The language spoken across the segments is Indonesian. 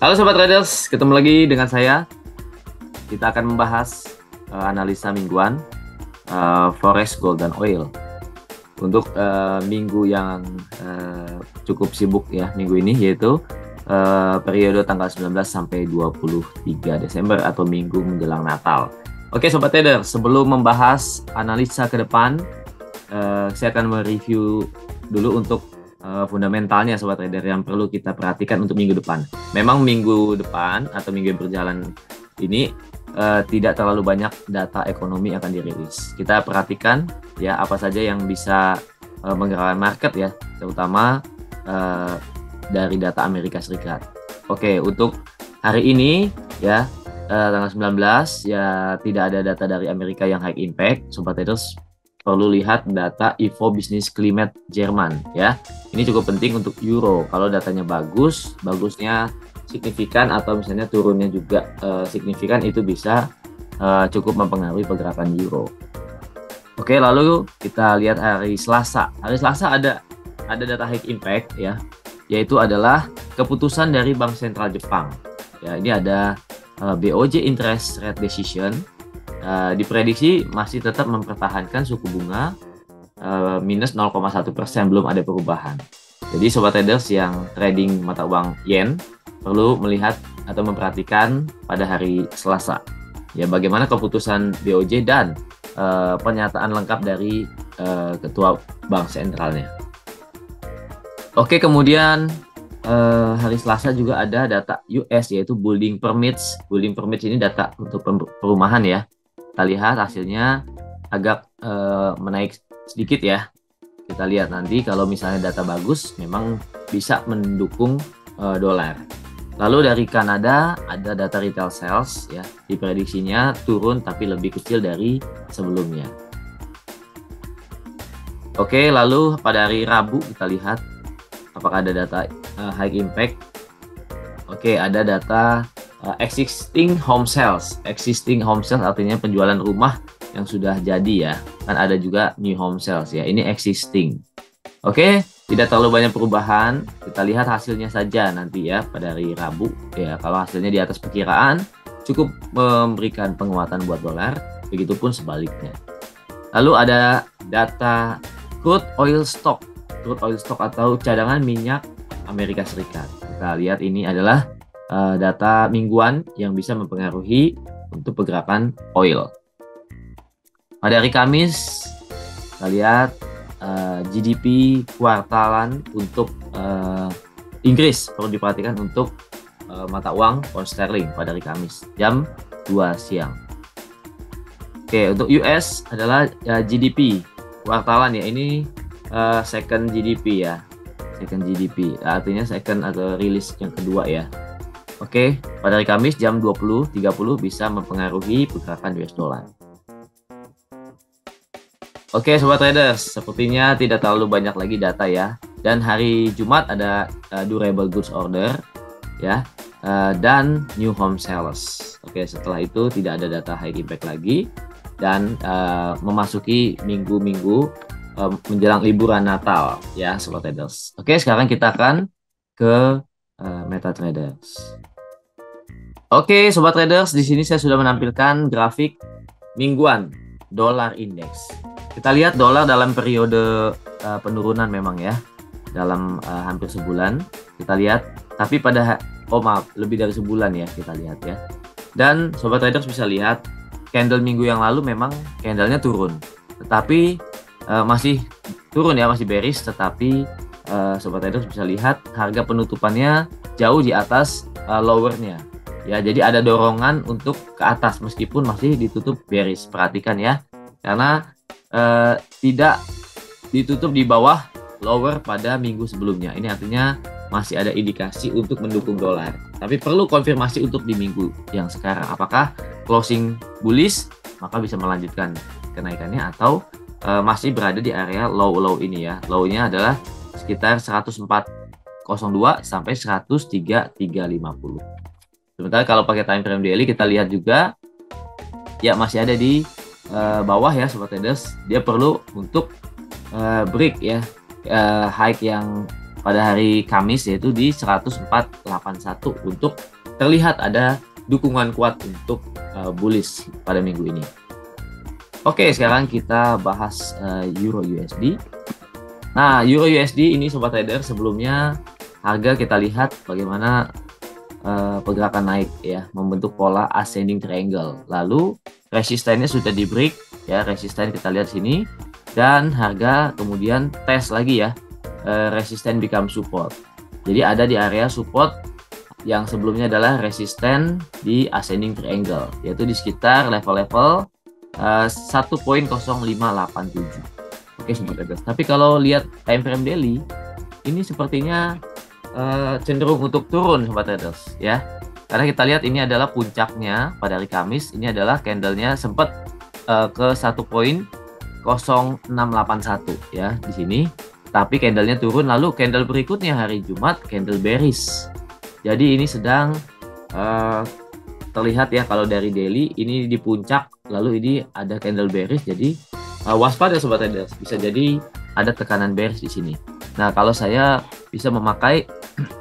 Halo Sobat Traders, ketemu lagi dengan saya. Kita akan membahas analisa mingguan Forex, Gold, dan Oil. Untuk minggu yang cukup sibuk ya minggu ini, yaitu periode tanggal 19 sampai 23 Desember atau minggu menjelang Natal. Oke Sobat Traders, sebelum membahas analisa ke depan, saya akan mereview dulu untuk fundamentalnya Sobat Trader yang perlu kita perhatikan untuk minggu depan. Memang minggu depan atau minggu yang berjalan ini tidak terlalu banyak data ekonomi akan dirilis. Kita perhatikan ya apa saja yang bisa menggerakkan market ya, terutama dari data Amerika Serikat. Oke, untuk hari ini ya tanggal 19 ya tidak ada data dari Amerika yang high impact. Sobat Traders perlu lihat data Ifo Business Climate Jerman ya. Ini cukup penting untuk euro. Kalau datanya bagusnya signifikan atau misalnya turunnya juga signifikan, itu bisa cukup mempengaruhi pergerakan euro. Oke, lalu kita lihat hari Selasa. Hari Selasa ada data high impact ya, yaitu adalah keputusan dari Bank Sentral Jepang. Ya, ini ada BOJ interest rate decision. Diprediksi masih tetap mempertahankan suku bunga minus 0,1%, belum ada perubahan. Jadi Sobat Traders yang trading mata uang yen perlu melihat atau memperhatikan pada hari Selasa ya bagaimana keputusan BOJ dan pernyataan lengkap dari ketua bank sentralnya. Oke, kemudian hari Selasa juga ada data US yaitu building permits. Building permits ini data untuk perumahan ya. Kita lihat hasilnya agak menaik sedikit ya. Kita lihat nanti kalau misalnya data bagus memang bisa mendukung dolar. Lalu dari Kanada ada data retail sales ya, diprediksinya turun tapi lebih kecil dari sebelumnya. Oke, lalu pada hari Rabu kita lihat apakah ada data high impact. Oke, ada data existing home sales. Existing home sales artinya penjualan rumah yang sudah jadi ya. Kan ada juga new home sales ya. Ini existing. Oke, tidak terlalu banyak perubahan. Kita lihat hasilnya saja nanti ya pada hari Rabu ya. Kalau hasilnya di atas perkiraan cukup memberikan penguatan buat dolar, begitupun sebaliknya. Lalu ada data crude oil stock. Crude oil stock atau cadangan minyak Amerika Serikat. Kita lihat ini adalah data mingguan yang bisa mempengaruhi untuk pergerakan oil. Pada hari Kamis, kita lihat GDP kuartalan untuk Inggris perlu diperhatikan untuk mata uang pound sterling pada hari Kamis jam 2 siang. Oke, untuk US adalah GDP kuartalan ya, ini second GDP ya. Second GDP artinya second atau rilis yang kedua ya. Oke, pada hari Kamis jam 20.30 bisa mempengaruhi pergerakan US dollar. Oke Sobat Traders, sepertinya tidak terlalu banyak lagi data ya. Dan hari Jumat ada durable goods order ya, dan new home sales. Oke, setelah itu tidak ada data high impact lagi dan memasuki minggu-minggu menjelang liburan Natal ya Sobat Traders. Oke, sekarang kita akan ke MetaTraders. Oke, Sobat Traders, di sini saya sudah menampilkan grafik mingguan dolar indeks. Kita lihat dolar dalam periode penurunan memang ya, dalam hampir sebulan. Kita lihat, tapi pada lebih dari sebulan ya kita lihat ya. Dan Sobat Traders bisa lihat candle minggu yang lalu memang candlenya turun, tetapi masih turun ya, masih bearish, tetapi Sobat Traders bisa lihat harga penutupannya jauh di atas lowernya ya, jadi ada dorongan untuk ke atas meskipun masih ditutup bearish. Perhatikan ya, karena tidak ditutup di bawah lower pada minggu sebelumnya. Ini artinya masih ada indikasi untuk mendukung dolar, tapi perlu konfirmasi untuk di minggu yang sekarang apakah closing bullish maka bisa melanjutkan kenaikannya atau masih berada di area low ini ya. Low-nya adalah sekitar 104.02 sampai 103.350. Sementara kalau pakai time frame daily kita lihat juga ya masih ada di bawah ya Sobat Traders. Dia perlu untuk break ya high yang pada hari Kamis yaitu di 104.81 untuk terlihat ada dukungan kuat untuk bullish pada minggu ini. Oke, sekarang kita bahas Euro USD. Nah, Euro USD ini Sobat Trader, sebelumnya harga kita lihat bagaimana pergerakan naik ya, membentuk pola ascending triangle. Lalu resistennya sudah di break ya, resisten kita lihat sini, dan harga kemudian tes lagi ya, resisten become support. Jadi ada di area support yang sebelumnya adalah resisten di ascending triangle, yaitu di sekitar level-level 1.0587. Oke Sobat Traders, tapi kalau lihat time frame daily ini sepertinya cenderung untuk turun Sobat Traders ya, karena kita lihat ini adalah puncaknya pada hari Kamis. Ini adalah candlenya sempat ke 1.0681 ya di sini, tapi candlenya turun. Lalu candle berikutnya hari Jumat candle bearish, jadi ini sedang terlihat ya, kalau dari daily ini di puncak, lalu ini ada candle bearish. Jadi waspada Sobat Traders, bisa jadi ada tekanan bearish di sini. Nah, kalau saya bisa memakai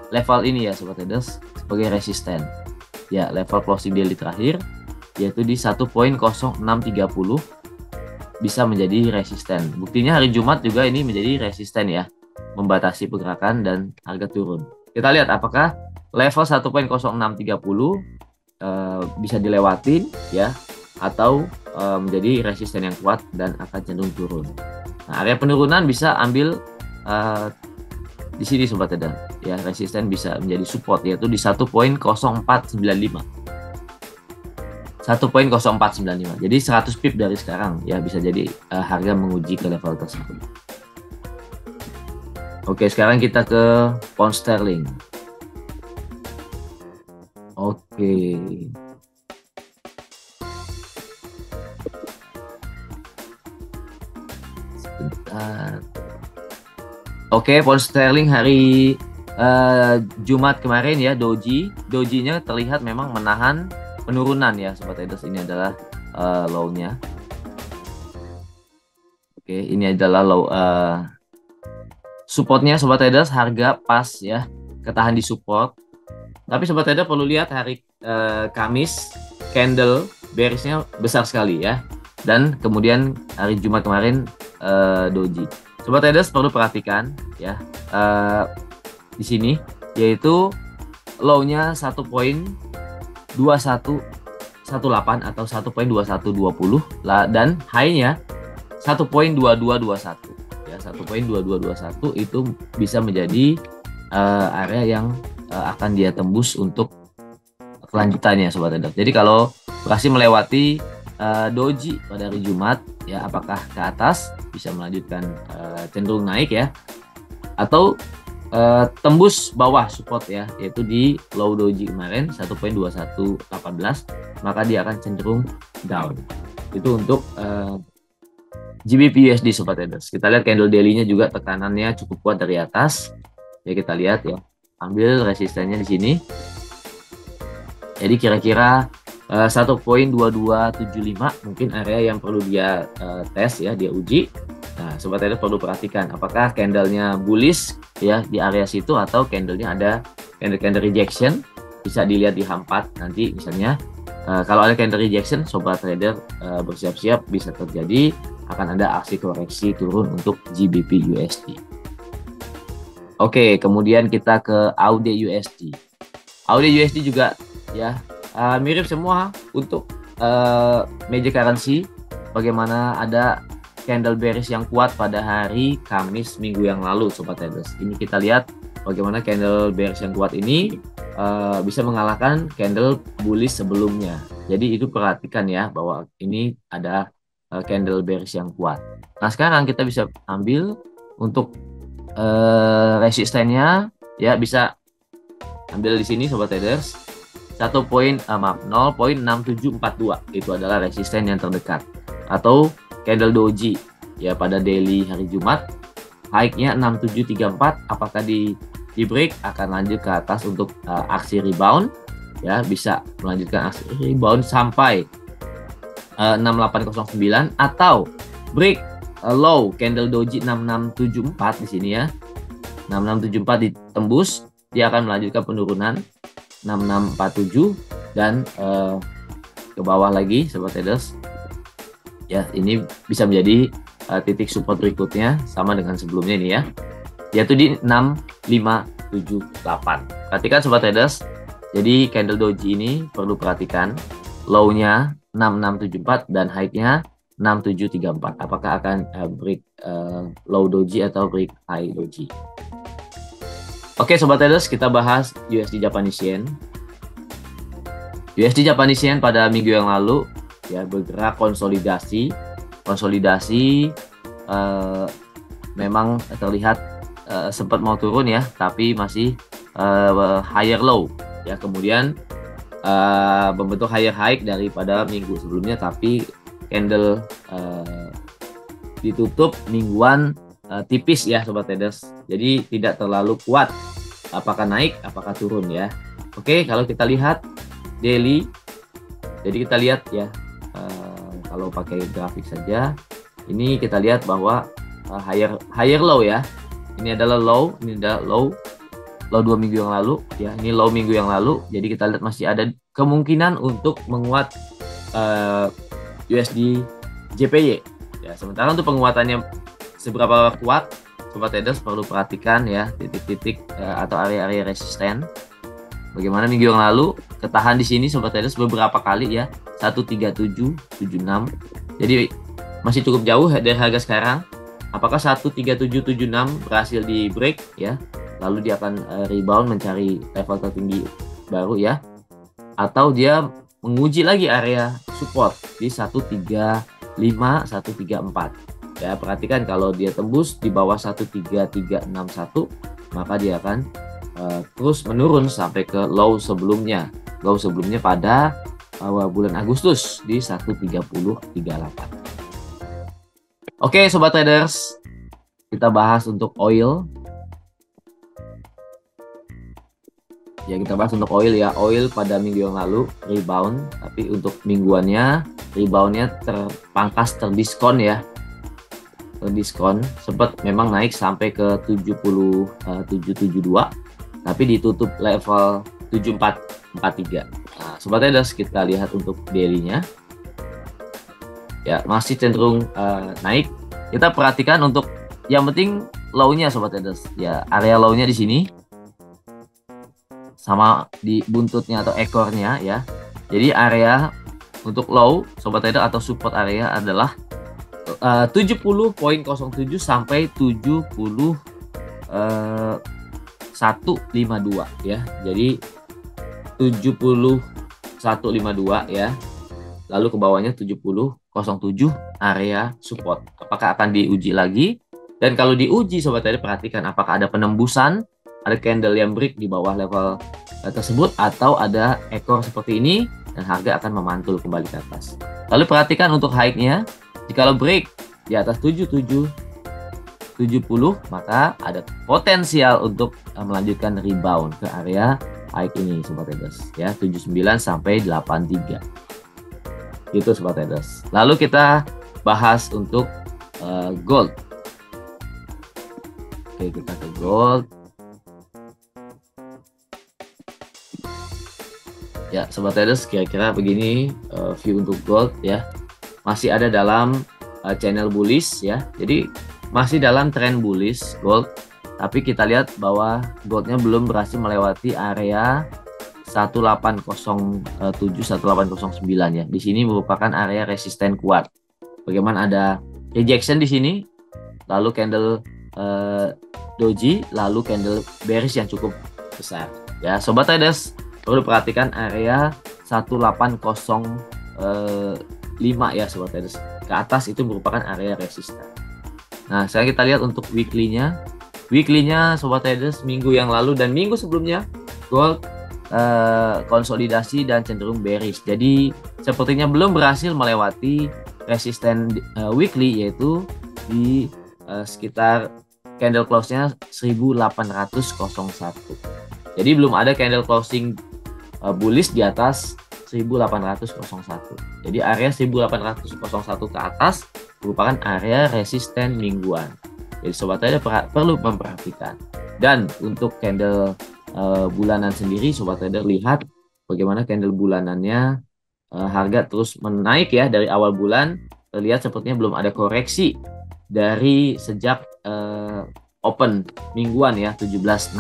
level ini ya Sobat Traders sebagai resisten ya, level closing daily terakhir yaitu di 1.0630 bisa menjadi resisten. Buktinya hari Jumat juga ini menjadi resisten ya, membatasi pergerakan dan harga turun. Kita lihat apakah level 1.0630 bisa dilewatin ya, atau menjadi resisten yang kuat dan akan cenderung turun. Nah, area penurunan bisa ambil di sini Sobat Trader ya, resisten bisa menjadi support yaitu di 1.0495. 1.0495. Jadi 100 pip dari sekarang ya, bisa jadi harga menguji ke level tersebut. Oke, sekarang kita ke pound sterling. Oke. Sebentar. Oke, pound sterling hari Jumat kemarin ya, doji-nya terlihat memang menahan penurunan ya Sobat Traders. Ini adalah low-nya. Oke, ini adalah low supportnya Sobat Traders, harga pas ya, ketahan di support. Tapi Sobat Trader perlu lihat hari Kamis candle bearishnya besar sekali ya, dan kemudian hari Jumat kemarin doji. Sobat Traders perlu perhatikan ya di sini, yaitu low-nya 1.2118 atau 1.2120 dan high-nya 1.2221 ya, 1.2221 itu bisa menjadi area yang akan dia tembus untuk kelanjutannya Sobat Trader. Jadi kalau berhasil melewati doji pada hari Jumat ya, apakah ke atas bisa melanjutkan cenderung naik ya, atau tembus bawah support ya, yaitu di low doji kemarin 1.2118, maka dia akan cenderung down. Itu untuk GBP USD Sobat Traders. Kita lihat candle daily-nya juga tekanannya cukup kuat dari atas ya, kita lihat ya, ambil resistennya di sini. Jadi kira-kira 1.2275 mungkin area yang perlu dia tes ya, dia uji. Nah, Sobat Trader perlu perhatikan apakah candlenya bullish ya di area situ, atau candlenya ada candle rejection. Bisa dilihat di H4 nanti misalnya. Kalau ada candle rejection, Sobat Trader bersiap-siap bisa terjadi akan ada aksi koreksi turun untuk GBP USD. Oke, kemudian kita ke AUD USD. AUD USD juga ya mirip semua untuk major currency. Bagaimana ada candle bearish yang kuat pada hari Kamis minggu yang lalu Sobat Traders. Ini kita lihat bagaimana candle bearish yang kuat ini bisa mengalahkan candle bullish sebelumnya. Jadi itu perhatikan ya, bahwa ini ada candle bearish yang kuat. Nah, sekarang kita bisa ambil untuk resistennya ya, bisa ambil di sini Sobat Traders. 0.6742 itu adalah resisten yang terdekat, atau candle doji ya pada daily hari Jumat, high-nya 6734. Apakah di break akan lanjut ke atas untuk aksi rebound ya, bisa melanjutkan aksi rebound sampai 6809, atau break low candle doji 6674 di sini ya, 6674 ditembus, dia akan melanjutkan penurunan 6647 dan ke bawah lagi sobat traders. Ya, ini bisa menjadi titik support berikutnya sama dengan sebelumnya ini ya, yaitu di 6578. Perhatikan sobat traders, jadi candle doji ini perlu perhatikan low-nya 6674 dan high-nya 6734. Apakah akan break low doji atau break high doji? Oke sobat traders, kita bahas USD Japanese Yen. USD Japanese Yen pada minggu yang lalu ya bergerak konsolidasi memang terlihat sempat mau turun ya, tapi masih higher low ya, kemudian membentuk higher high daripada minggu sebelumnya, tapi candle ditutup mingguan tipis ya sobat traders, jadi tidak terlalu kuat apakah naik apakah turun ya. Oke, kalau kita lihat daily, jadi kita lihat ya, kalau pakai grafik saja, ini kita lihat bahwa higher low ya, ini adalah low, ini adalah low 2 minggu yang lalu ya, ini low minggu yang lalu, jadi kita lihat masih ada kemungkinan untuk menguat USD JPY ya. Sementara untuk penguatannya seberapa kuat sobat traders perlu perhatikan ya titik-titik atau area-area resisten. Bagaimana minggu yang lalu ketahan di sini sobat traders beberapa kali ya, 13776. Jadi masih cukup jauh dari harga sekarang. Apakah 13776 berhasil di break ya, lalu dia akan rebound mencari level tertinggi baru ya, atau dia menguji lagi area support di 135 134 ya. Perhatikan kalau dia tembus di bawah 13361, maka dia akan terus menurun sampai ke low sebelumnya pada bulan Agustus di 13038. Oke sobat traders, kita bahas untuk oil ya, kita bahas untuk oil ya. Oil pada minggu yang lalu rebound, tapi untuk mingguannya reboundnya terpangkas, terdiskon ya, terdiskon. Sempat memang naik sampai ke 70772, tapi ditutup level 7443. Nah sobat traders, kita lihat untuk daily-nya ya, masih cenderung naik. Kita perhatikan untuk yang penting low-nya sobat traders ya, area low-nya di sini sama di buntutnya atau ekornya ya. Jadi area untuk low sobat trader atau support area adalah 70.07 sampai 71.52 ya. Jadi 71.52 ya. Lalu ke bawahnya 70.07 area support. Apakah akan diuji lagi? Dan kalau diuji sobat trader perhatikan apakah ada penembusan, ada candle yang break di bawah level tersebut, atau ada ekor seperti ini dan harga akan memantul kembali ke atas. Lalu perhatikan untuk high-nya, jika break di atas 7770 maka ada potensial untuk melanjutkan rebound ke area high ini sobat traders ya, 79 sampai 83 gitu sobat traders. Lalu kita bahas untuk gold. Oke, kita ke gold ya sobat traders. Kira-kira begini view untuk gold ya, masih ada dalam channel bullish ya, jadi masih dalam tren bullish gold, tapi kita lihat bahwa goldnya belum berhasil melewati area 1807 1809 ya. Di sini merupakan area resisten kuat. Bagaimana ada rejection di sini, lalu candle doji, lalu candle bearish yang cukup besar ya sobat traders. Perlu perhatikan area 1805 ya sobat traders. Ke atas itu merupakan area resisten. Nah, sekarang kita lihat untuk weekly-nya. Weekly-nya sobat traders minggu yang lalu dan minggu sebelumnya gold konsolidasi dan cenderung bearish. Jadi sepertinya belum berhasil melewati resisten weekly, yaitu di sekitar candle close-nya 1801. Jadi belum ada candle closing bullish di atas 1801. Jadi area 1801 ke atas merupakan area resisten mingguan. Jadi sobat trader perlu memperhatikan. Dan untuk candle bulanan sendiri, Sobat Trader, lihat bagaimana candle bulanannya, harga terus menaik ya dari awal bulan. Terlihat sepertinya belum ada koreksi dari sejak open mingguan ya 1768.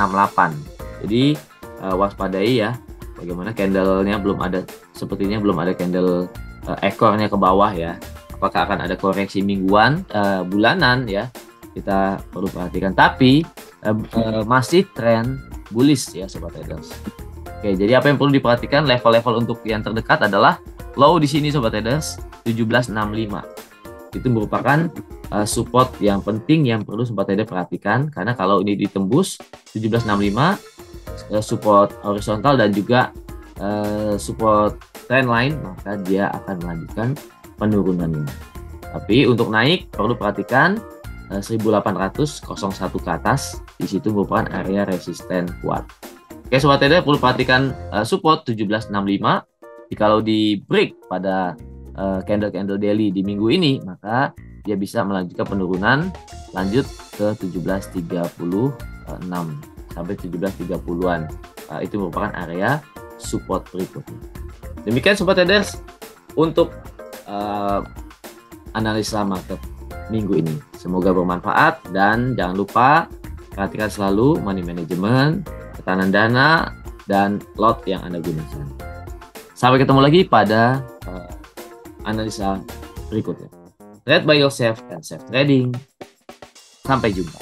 Jadi waspadai ya, bagaimana candlenya belum ada, sepertinya belum ada candle ekornya ke bawah ya. Apakah akan ada koreksi mingguan, bulanan ya, kita perlu perhatikan. Tapi masih tren bullish ya Sobat Traders. Oke, jadi apa yang perlu diperhatikan, level-level untuk yang terdekat adalah low di sini Sobat Traders 1765. Itu merupakan support yang penting yang perlu Sobat Trader perhatikan, karena kalau ini ditembus 1765, support horizontal dan juga support trendline, maka dia akan melanjutkan penurunannya. Tapi untuk naik perlu perhatikan 1801 ke atas, di situ merupakan area resisten kuat. Oke Sobat Trader, perlu perhatikan support 1765. Jikalau di break pada candle daily di minggu ini, maka dia bisa melanjutkan penurunan lanjut ke 1736 sampai 1730-an. Itu merupakan area support berikutnya. Demikian Sobat Traders untuk analisa market minggu ini. Semoga bermanfaat, dan jangan lupa perhatikan selalu money management, ketahanan dana, dan lot yang Anda gunakan. Sampai ketemu lagi pada analisa berikutnya. Trade by yourself and safe trading. Sampai jumpa.